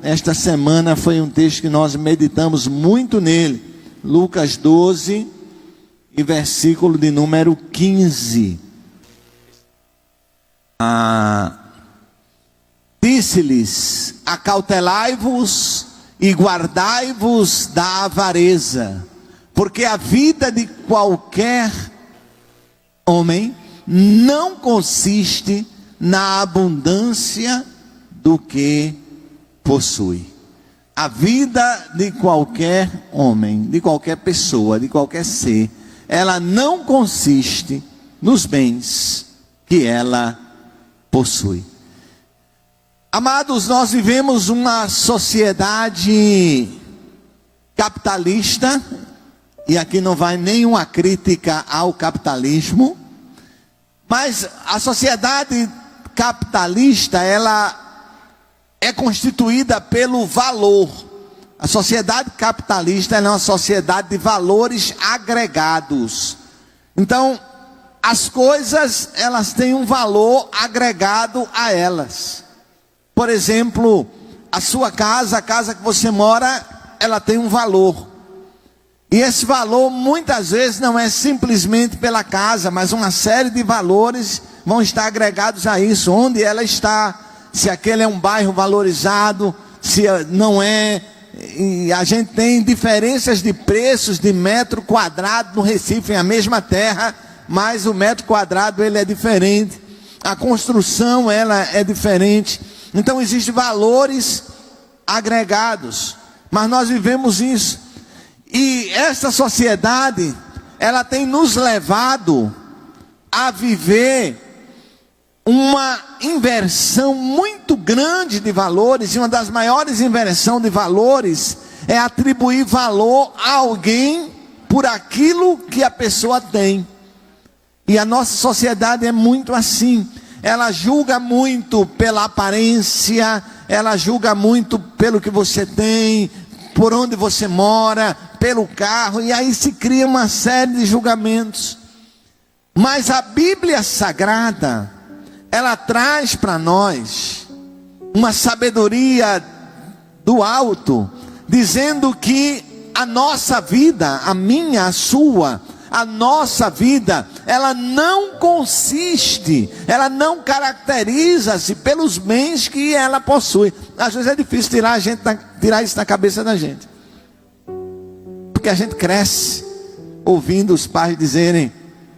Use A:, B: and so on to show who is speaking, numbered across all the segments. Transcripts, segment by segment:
A: Esta semana foi um texto que nós meditamos muito nele. Lucas 12 e versículo de número 15. Disse-lhes: acautelai-vos e guardai-vos da avareza, porque a vida de qualquer homem não consiste na abundância do que possui. A vida de qualquer homem, de qualquer pessoa, de qualquer ser, ela não consiste nos bens que ela possui. Amados, nós vivemos uma sociedade capitalista, e aqui não vai nenhuma crítica ao capitalismo, mas a sociedade capitalista, ela é constituída pelo valor. A sociedade capitalista é uma sociedade de valores agregados. Então, as coisas, elas têm um valor agregado a elas. Por exemplo, a sua casa, a casa que você mora, ela tem um valor. E esse valor muitas vezes não é simplesmente pela casa, mas uma série de valores vão estar agregados a isso. Onde ela está, se aquele é um bairro valorizado, se não é. E a gente tem diferenças de preços de metro quadrado no Recife, em a mesma terra, mas o metro quadrado ele é diferente. A construção ela é diferente. Então existem valores agregados, mas nós vivemos isso. E essa sociedade, ela tem nos levado a viver uma inversão muito grande de valores. E uma das maiores inversões de valores é atribuir valor a alguém por aquilo que a pessoa tem. E a nossa sociedade é muito assim. Ela julga muito pela aparência, ela julga muito pelo que você tem, por onde você mora, pelo carro, e aí se cria uma série de julgamentos. Mas a Bíblia Sagrada, ela traz para nós uma sabedoria do alto, dizendo que a nossa vida, a minha, a sua, a nossa vida, ela não consiste, ela não caracteriza-se pelos bens que ela possui. Às vezes é difícil tirar isso da cabeça da gente, porque a gente cresce ouvindo os pais dizerem: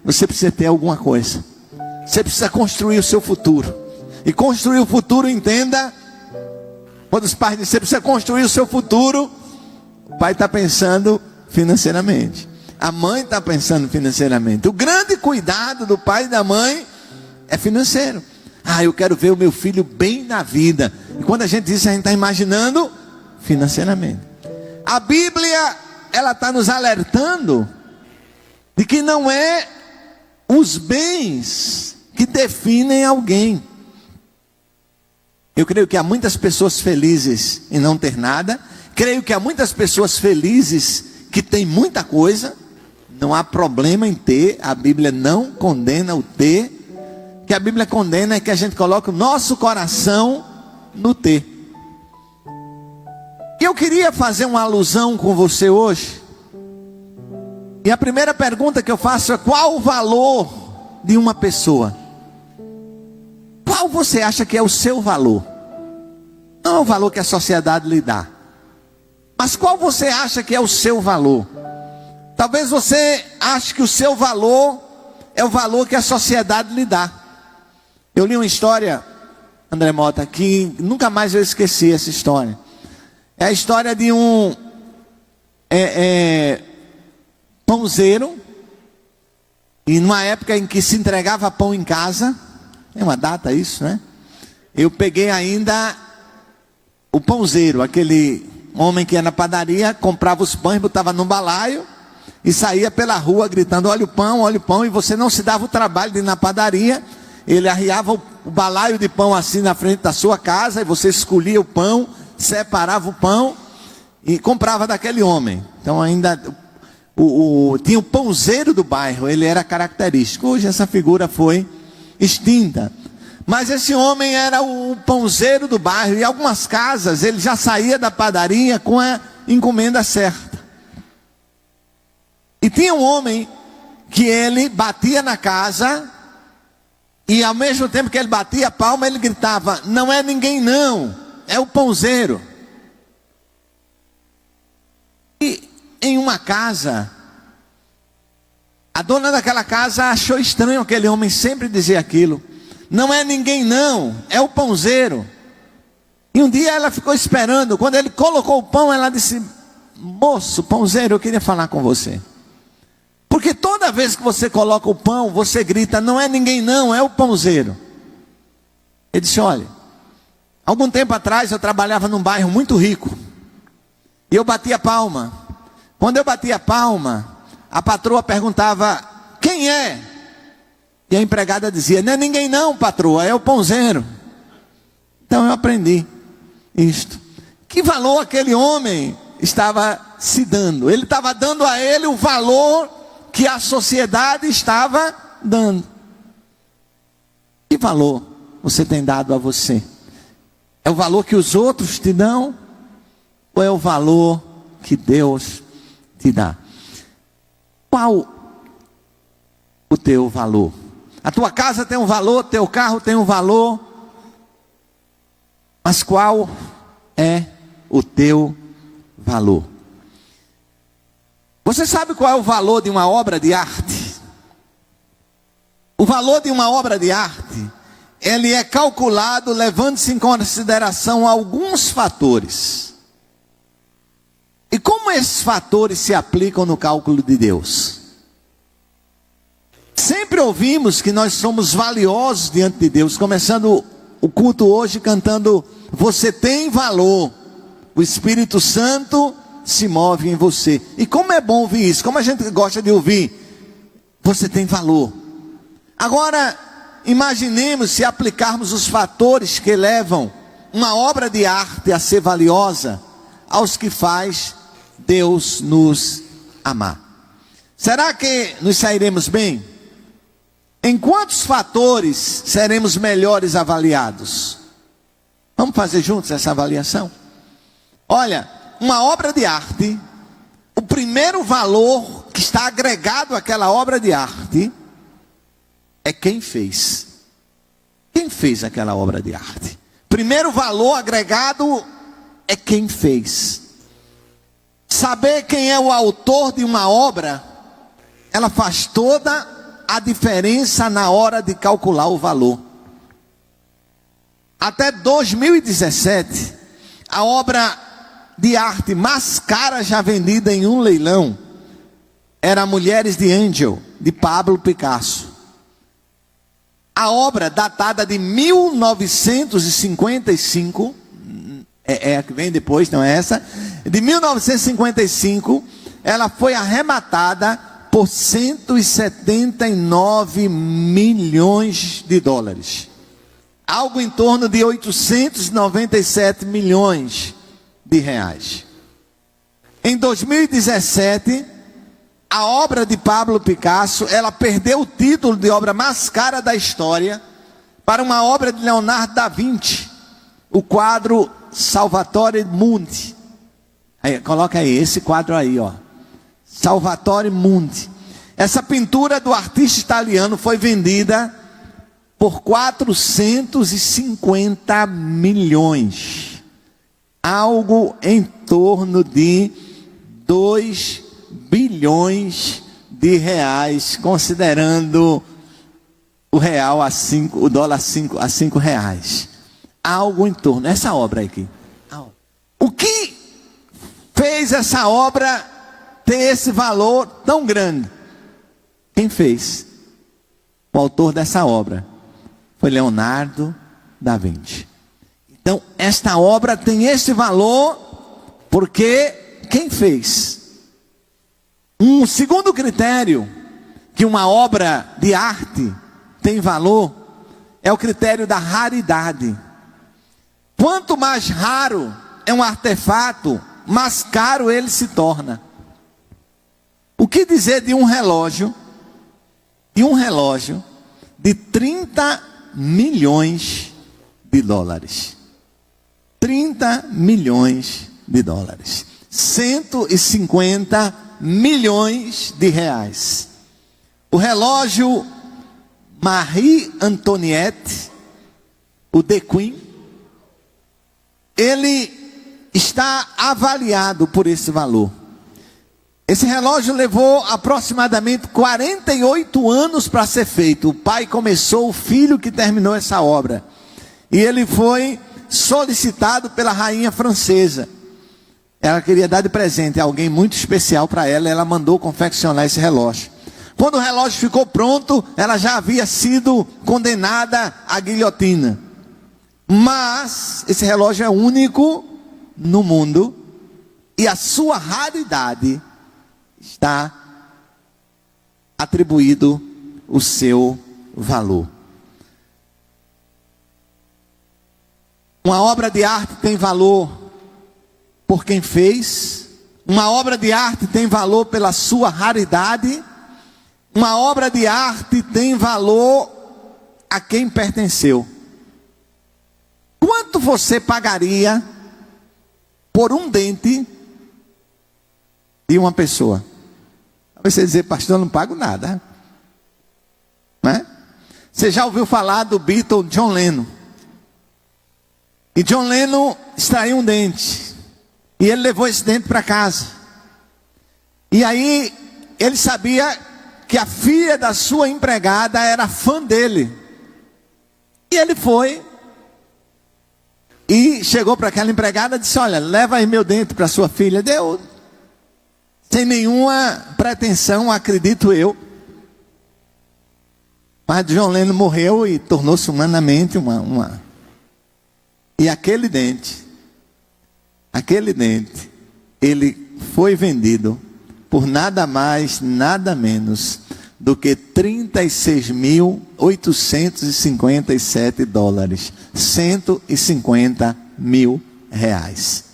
A: você precisa ter alguma coisa, você precisa construir o seu futuro. E construir o futuro, entenda, quando os pais dizem você precisa construir o seu futuro, o pai está pensando financeiramente, a mãe está pensando financeiramente. O grande cuidado do pai e da mãe é financeiro. Eu quero ver o meu filho bem na vida. E quando a gente diz, a gente está imaginando financeiramente. A Bíblia, ela está nos alertando de que não é os bens que definem alguém. Eu creio que há muitas pessoas felizes em não ter nada. Creio que há muitas pessoas felizes que têm muita coisa. Não há problema em ter. A Bíblia não condena o ter. O que a Bíblia condena é que a gente coloque o nosso coração no ter. E eu queria fazer uma alusão com você hoje. E a primeira pergunta que eu faço é: qual o valor de uma pessoa? Qual você acha que é o seu valor? Não é o valor que a sociedade lhe dá, mas qual você acha que é o seu valor? Talvez você ache que o seu valor é o valor que a sociedade lhe dá. Eu li uma história, André Mota, que nunca mais eu esqueci essa história. É a história de um pãozeiro, e numa época em que se entregava pão em casa, é uma data isso, né? Eu peguei ainda o pãozeiro, aquele homem que ia na padaria, comprava os pães, botava num balaio e saía pela rua gritando: olha o pão, e você não se dava o trabalho de ir na padaria. Ele arriava o balaio de pão assim na frente da sua casa, e você escolhia o pão, separava o pão e comprava daquele homem. Então ainda tinha o pãozeiro do bairro, ele era característico. Hoje essa figura foi extinta, Mas esse homem era o pãozeiro do bairro, e em algumas casas ele já saía da padaria com a encomenda certa. E tinha um homem que ele batia na casa, e ao mesmo tempo que ele batia a palma, ele gritava: não é ninguém não, é o pãozeiro. E em uma casa, a dona daquela casa achou estranho aquele homem sempre dizer aquilo: não é ninguém não, é o pãozeiro. E um dia ela ficou esperando. Quando ele colocou o pão, ela disse: moço, pãozeiro, eu queria falar com você. Porque toda vez que você coloca o pão, você grita: não é ninguém não, é o pãozeiro. Ele disse: olha, algum tempo atrás eu trabalhava num bairro muito rico, e eu batia palma. Quando eu batia palma, a patroa perguntava: quem é? E a empregada dizia: não é ninguém não, patroa, é o pãozeiro. Então eu aprendi isto. Que valor aquele homem estava se dando? Ele estava dando a ele o valor que a sociedade estava dando. Que valor você tem dado a você? É o valor que os outros te dão? Ou é o valor que Deus te dá? Qual o teu valor? A tua casa tem um valor, teu carro tem um valor, mas qual é o teu valor? Você sabe qual é o valor de uma obra de arte? O valor de uma obra de arte, ele é calculado levando-se em consideração alguns fatores. E como esses fatores se aplicam no cálculo de Deus? Sempre ouvimos que nós somos valiosos diante de Deus, começando o culto hoje cantando: você tem valor, o Espírito Santo se move em você. E como é bom ouvir isso, como a gente gosta de ouvir: você tem valor. Agora, imaginemos se aplicarmos os fatores que levam uma obra de arte a ser valiosa aos que faz Deus nos amar. Será que nos sairemos bem? Em quantos fatores seremos melhores avaliados? Vamos fazer juntos essa avaliação? Olha, uma obra de arte, o primeiro valor que está agregado àquela obra de arte é quem fez. Quem fez aquela obra de arte? Primeiro valor agregado é quem fez. Saber quem é o autor de uma obra, ela faz toda a diferença na hora de calcular o valor. Até 2017, a obra de arte mais cara já vendida em um leilão era Mulheres de Angel, de Pablo Picasso. A obra, datada de 1955, é a que vem depois, não é essa? De 1955, ela foi arrematada por 179 milhões de dólares. Algo em torno de 897 milhões de reais. Em 2017, a obra de Pablo Picasso, ela perdeu o título de obra mais cara da história para uma obra de Leonardo da Vinci, o quadro Salvatore Mundi. Aí, coloca aí, esse quadro aí, ó. Salvatore Mundi. Essa pintura do artista italiano foi vendida por 450 milhões. Algo em torno de 2 bilhões de reais, considerando o real o dólar a 5 reais. Algo em torno, essa obra aqui. O que fez essa obra ter esse valor tão grande? Quem fez? O autor dessa obra foi Leonardo da Vinci. Então, esta obra tem esse valor porque quem fez? Um segundo critério que uma obra de arte tem valor é o critério da raridade. Quanto mais raro é um artefato, mais caro ele se torna. O que dizer de um relógio? De 30 milhões de dólares. 30 milhões de dólares. 150 milhões de reais. O relógio Marie Antoinette, o The Queen, ele está avaliado por esse valor. Esse relógio levou aproximadamente 48 anos para ser feito. O pai começou, o filho que terminou essa obra. E ele foi solicitado pela rainha francesa. Ela queria dar de presente a alguém muito especial para ela. Ela mandou confeccionar esse relógio. Quando o relógio ficou pronto, ela já havia sido condenada à guilhotina. Mas esse relógio é único no mundo. E a sua raridade está atribuído o seu valor. Uma obra de arte tem valor por quem fez. Uma obra de arte tem valor pela sua raridade. Uma obra de arte tem valor a quem pertenceu. Quanto você pagaria por um dente de uma pessoa? Você dizer, pastor, eu não pago nada. Né? Você já ouviu falar do Beatle John Lennon? E John Lennon extraiu um dente. E ele levou esse dente para casa. E aí ele sabia que a filha da sua empregada era fã dele. E ele foi e chegou para aquela empregada e disse, olha, leva aí meu dente para sua filha. Deu, sem nenhuma pretensão, acredito eu. Mas John Lennon morreu e tornou-se humanamente uma... E aquele dente, ele foi vendido por nada mais, nada menos do que 36.857 dólares. 150 mil reais.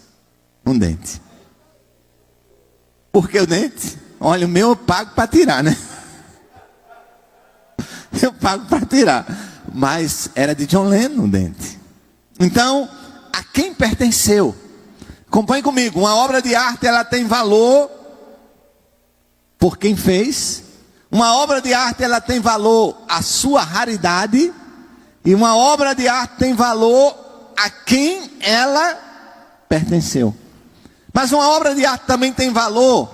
A: Um dente. Por que o dente? Olha, o meu eu pago para tirar, né? Eu pago para tirar. Mas era de John Lennon o dente. Então, a quem pertenceu? Acompanhe comigo. Uma obra de arte, ela tem valor por quem fez. Uma obra de arte, ela tem valor a sua raridade. E uma obra de arte tem valor a quem ela pertenceu. Mas uma obra de arte também tem valor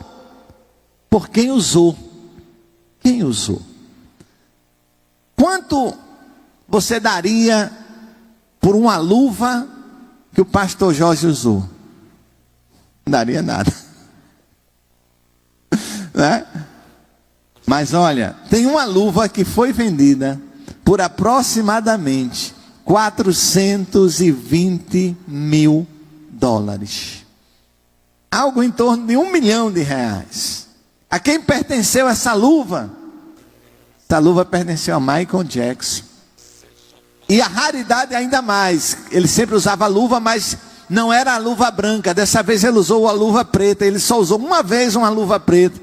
A: por quem usou. Quem usou? Quanto você daria por uma luva que o pastor Jorge usou? Não daria nada. Né? Mas olha, tem uma luva que foi vendida por aproximadamente 420 mil dólares. Algo em torno de 1 milhão de reais. A quem pertenceu essa luva? Essa luva pertenceu a Michael Jackson. E a raridade ainda mais. Ele sempre usava luva, mas não era a luva branca. Dessa vez ele usou a luva preta. Ele só usou uma vez uma luva preta.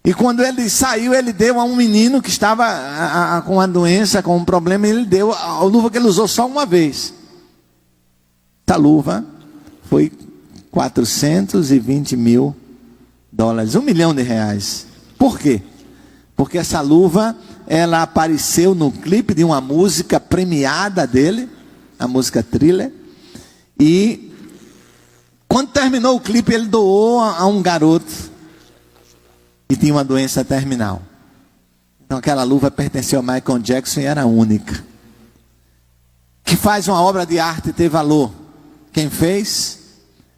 A: E quando ele saiu, ele deu a um menino que estava com uma doença, com um problema. Ele deu a luva que ele usou só uma vez. Essa luva foi 420 mil dólares. 1 milhão de reais. Por quê? Porque essa luva, ela apareceu no clipe de uma música premiada dele, a música Thriller. E quando terminou o clipe, ele doou a um garoto que tinha uma doença terminal. Então aquela luva pertenceu a Michael Jackson e era única. Que faz uma obra de arte ter valor? Quem fez?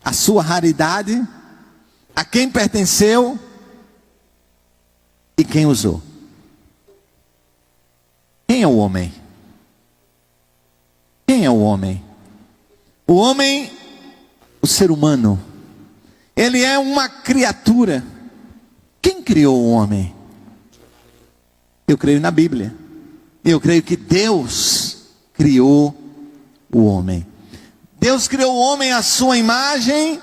A: A sua raridade? A quem pertenceu? E quem usou? Quem é o homem? Quem é o homem? O homem, o ser humano, ele é uma criatura. Quem criou o homem? Eu creio na Bíblia. Eu creio que Deus criou o homem. Deus criou o homem à sua imagem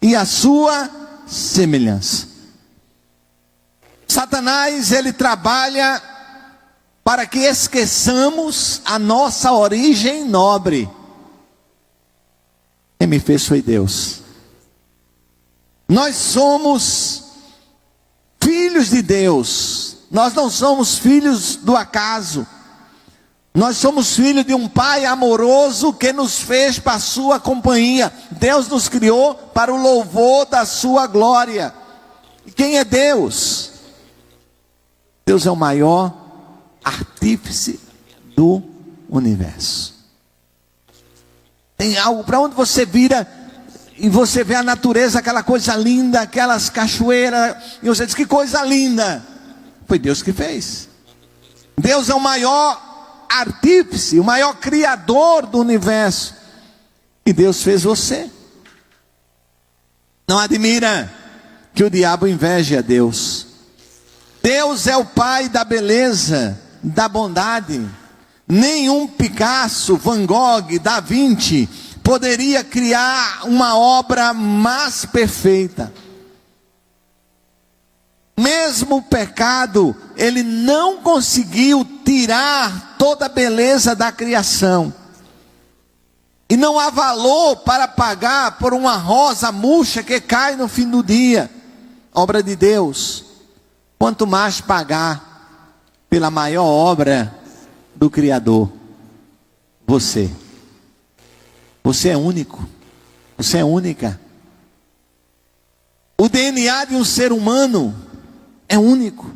A: e à sua semelhança. Satanás, ele trabalha para que esqueçamos a nossa origem nobre. Quem me fez foi Deus. Nós somos filhos de Deus. Nós não somos filhos do acaso. Nós somos filhos de um Pai amoroso que nos fez para a sua companhia. Deus nos criou para o louvor da sua glória. E quem é Deus? Deus é o maior artífice do universo. Tem algo para onde você vira e você vê a natureza, aquela coisa linda, aquelas cachoeiras, e você diz: que coisa linda. Foi Deus que fez. Deus é o maior artífice, o maior criador do universo. E Deus fez você. Não admira que o diabo inveje a Deus. Deus é o Pai da beleza, da bondade. Nenhum Picasso, Van Gogh, Da Vinci poderia criar uma obra mais perfeita. Mesmo o pecado, ele não conseguiu tirar toda a beleza da criação. E não há valor para pagar por uma rosa murcha que cai no fim do dia. Obra de Deus. Quanto mais pagar pela maior obra do Criador. Você. Você é único. Você é única. O DNA de um ser humano é único.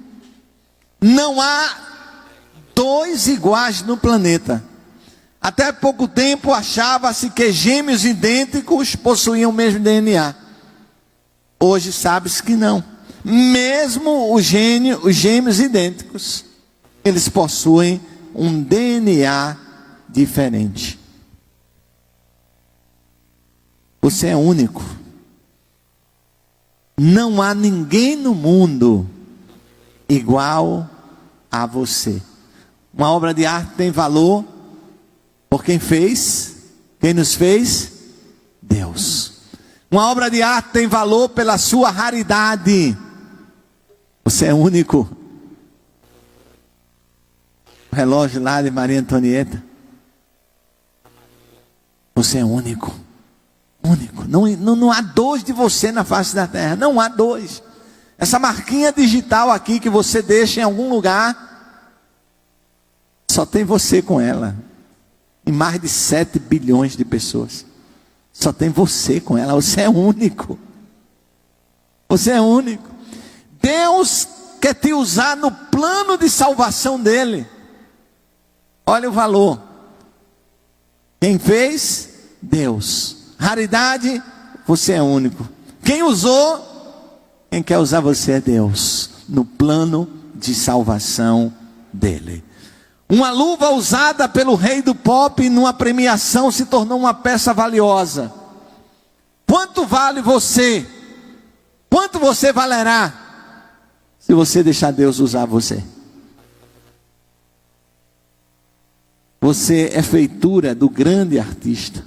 A: Não há dois iguais no planeta. Até pouco tempo achava-se que gêmeos idênticos possuíam o mesmo DNA. Hoje sabe-se que não. Mesmo os gêmeos idênticos, eles possuem um DNA diferente. Você é único. Não há ninguém no mundo igual a você. Uma obra de arte tem valor por quem fez. Quem nos fez? Deus. Uma obra de arte tem valor pela sua raridade. Você é único. O relógio lá de Maria Antonieta. Você é único. Único. Não há dois de você na face da terra. Não há dois. Essa marquinha digital aqui que você deixa em algum lugar, só tem você com ela. E mais de 7 bilhões de pessoas. Só tem você com ela. Você é único. Você é único. Deus quer te usar no plano de salvação dele. Olha o valor. Quem fez? Deus. Raridade, você é único. Quem usou? Quem quer usar você é Deus. No plano de salvação dele. Uma luva usada pelo rei do pop numa premiação se tornou uma peça valiosa. Quanto vale você? Quanto você valerá se você deixar Deus usar você? Você é feitura do grande artista.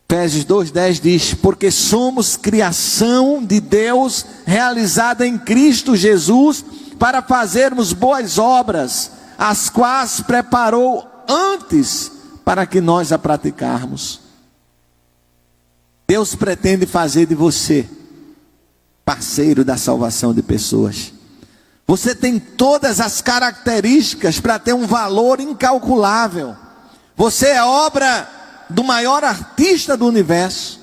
A: Efésios 2:10 diz: porque somos criação de Deus, realizada em Cristo Jesus, para fazermos boas obras, as quais preparou antes para que nós a praticarmos. Deus pretende fazer de você parceiro da salvação de pessoas. Você tem todas as características para ter um valor incalculável. Você é obra do maior artista do universo.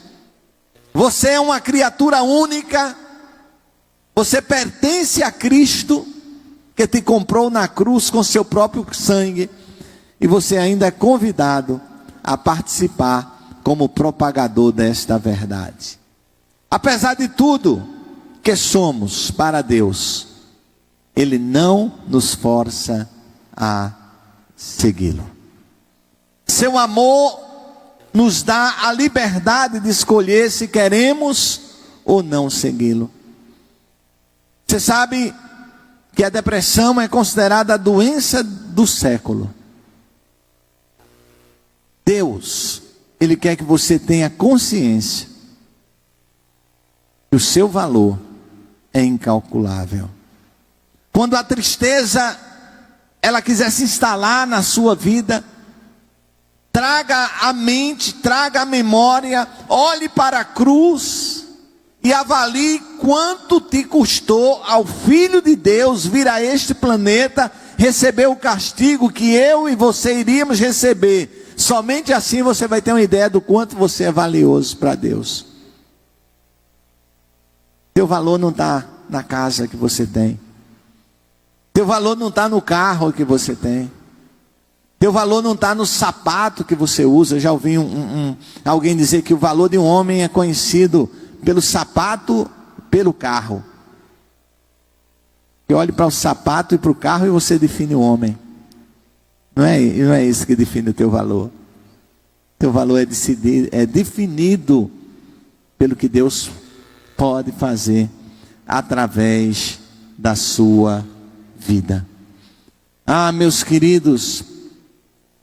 A: Você é uma criatura única. Você pertence a Cristo, que te comprou na cruz com seu próprio sangue. E você ainda é convidado a participar como propagador desta verdade. Apesar de tudo que somos para Deus, Ele não nos força a segui-lo. Seu amor nos dá a liberdade de escolher se queremos ou não segui-lo. Você sabe que a depressão é considerada a doença do século. Deus, Ele quer que você tenha consciência que o seu valor é incalculável. Quando a tristeza ela quiser se instalar na sua vida, traga a mente, traga a memória, olhe para a cruz e avalie quanto te custou ao Filho de Deus vir a este planeta, receber o castigo que eu e você iríamos receber. Somente assim você vai ter uma ideia do quanto você é valioso para Deus. Teu valor não está na casa que você tem. Teu valor não está no carro que você tem. Teu valor não está no sapato que você usa. Eu já ouvi alguém dizer que o valor de um homem é conhecido pelo sapato, pelo carro. Eu olho para o sapato e para o carro e você define o homem. Não é isso que define o teu valor. Teu valor é definido pelo que Deus pode fazer através da sua vida. Ah, meus queridos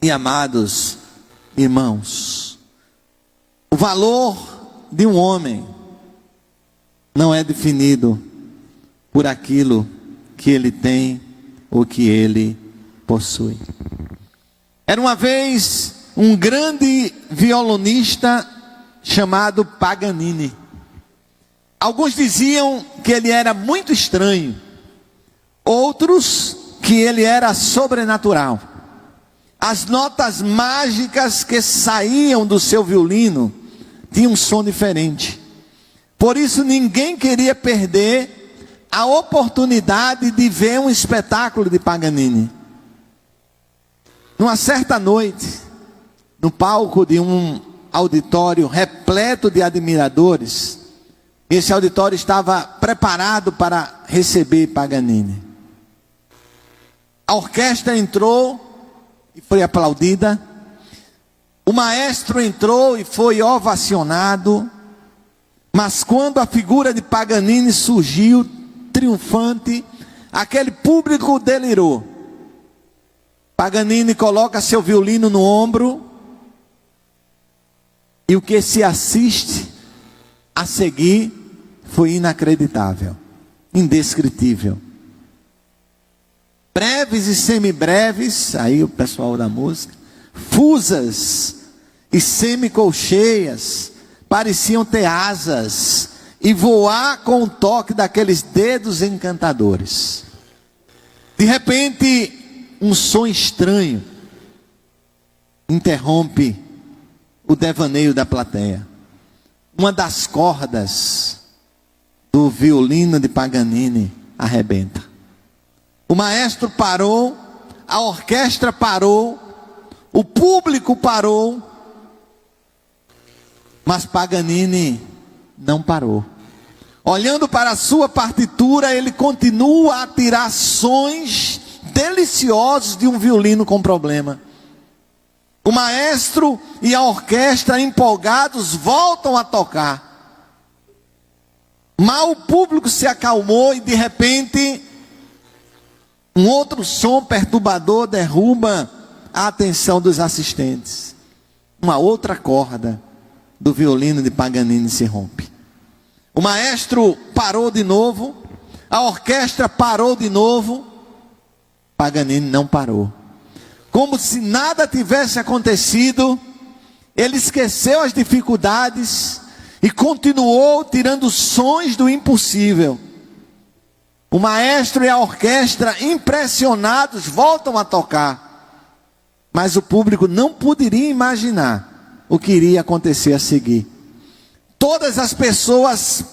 A: e amados irmãos, o valor de um homem não é definido por aquilo que ele tem ou que ele possui. Era uma vez um grande violonista chamado Paganini. Alguns diziam que ele era muito estranho, outros que ele era sobrenatural. As notas mágicas que saíam do seu violino tinham um som diferente. Por isso ninguém queria perder a oportunidade de ver um espetáculo de Paganini. Numa certa noite, no palco de um auditório repleto de admiradores, esse auditório estava preparado para receber Paganini. A orquestra entrou e foi aplaudida. O maestro entrou e foi ovacionado. Mas quando a figura de Paganini surgiu, triunfante, aquele público delirou. Paganini coloca seu violino no ombro, e o que se assiste a seguir foi inacreditável, indescritível. Breves e semibreves, aí o pessoal da música, fusas e semicolcheias, pareciam ter asas e voar com o toque daqueles dedos encantadores. De repente, um som estranho interrompe o devaneio da plateia. Uma das cordas do violino de Paganini arrebenta. O maestro parou, a orquestra parou, o público parou, mas Paganini não parou. Olhando para a sua partitura, ele continua a tirar sons deliciosos de um violino com problema. O maestro e a orquestra, empolgados, voltam a tocar. Mal o público se acalmou e de repente um outro som perturbador derruba a atenção dos assistentes. Uma outra corda do violino de Paganini se rompe. O maestro parou de novo, a orquestra parou de novo, Paganini não parou. Como se nada tivesse acontecido, ele esqueceu as dificuldades e continuou tirando sons do impossível. O maestro e a orquestra, impressionados, voltam a tocar. Mas o público não poderia imaginar o que iria acontecer a seguir. Todas as pessoas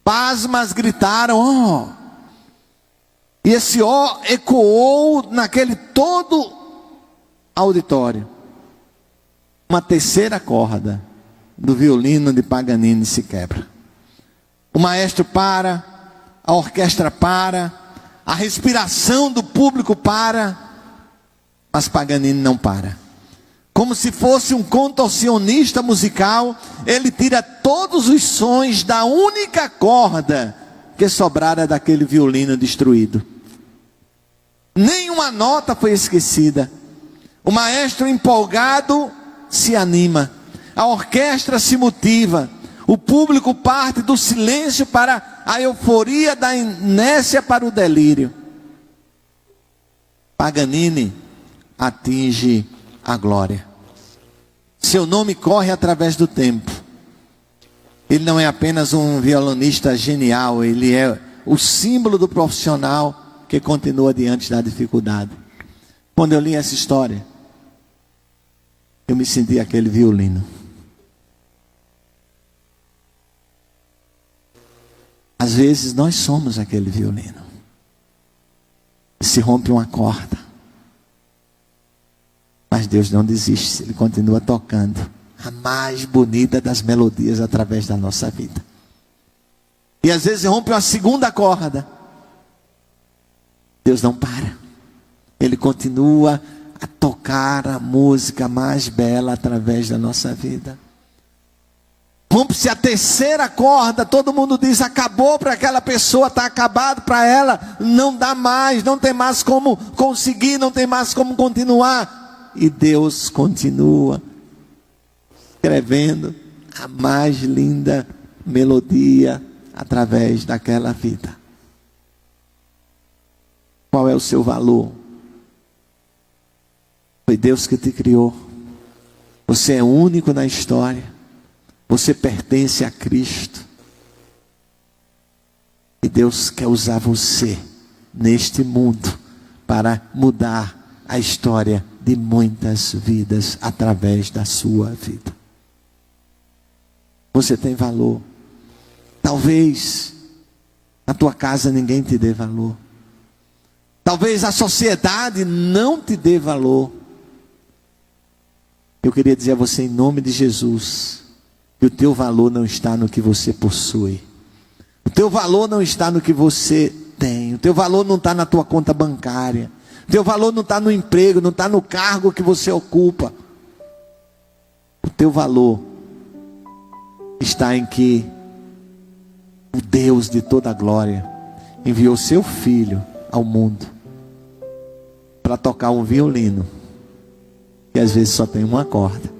A: pasmas gritaram, ó. E esse ó ecoou naquele todo auditório. Uma terceira corda do violino de Paganini se quebra. O maestro para, a orquestra para, a respiração do público para, mas Paganini não para. Como se fosse um contorcionista musical, ele tira todos os sons da única corda que sobrara daquele violino destruído. Nenhuma nota foi esquecida. O maestro empolgado se anima, a orquestra se motiva, o público parte do silêncio para a euforia, da inércia para o delírio. Paganini atinge a glória. Seu nome corre através do tempo. Ele não é apenas um violonista genial, ele é o símbolo do profissional que continua diante da dificuldade. Quando eu li essa história, eu me senti aquele violino. Às vezes nós somos aquele violino. Se rompe uma corda, mas Deus não desiste, Ele continua tocando a mais bonita das melodias através da nossa vida. E às vezes rompe uma segunda corda, Deus não para, Ele continua a tocar a música mais bela através da nossa vida. Rompe-se a terceira corda, todo mundo diz, acabou para aquela pessoa, está acabado para ela, não dá mais, não tem mais como conseguir, não tem mais como continuar. E Deus continua escrevendo a mais linda melodia através daquela vida. Qual é o seu valor? Foi Deus que te criou. Você é único na história. Você pertence a Cristo. E Deus quer usar você neste mundo para mudar a história de muitas vidas através da sua vida. Você tem valor. Talvez na tua casa ninguém te dê valor. Talvez a sociedade não te dê valor. Eu queria dizer a você, em nome de Jesus, que o teu valor não está no que você possui. O teu valor não está no que você tem. O teu valor não está na tua conta bancária. O teu valor não está no emprego, não está no cargo que você ocupa. O teu valor está em que o Deus de toda a glória enviou seu Filho ao mundo para tocar um violino que às vezes só tem uma corda.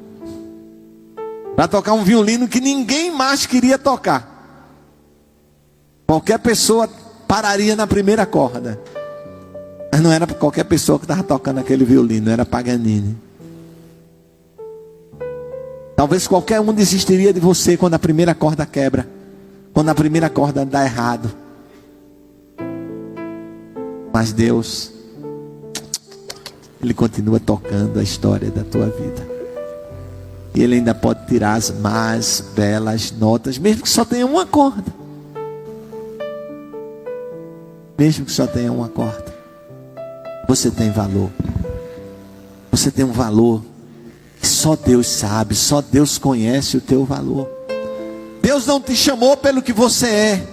A: Para tocar um violino que ninguém mais queria tocar. Qualquer pessoa pararia na primeira corda. Mas não era qualquer pessoa que estava tocando aquele violino, era Paganini. Talvez qualquer um desistiria de você quando a primeira corda quebra, quando a primeira corda dá errado. Mas Deus, Ele continua tocando a história da tua vida. E Ele ainda pode tirar as mais belas notas, mesmo que só tenha uma corda. Mesmo que só tenha uma corda. Você tem valor. Você tem um valor que só Deus sabe, só Deus conhece o teu valor. Deus não te chamou pelo que você é.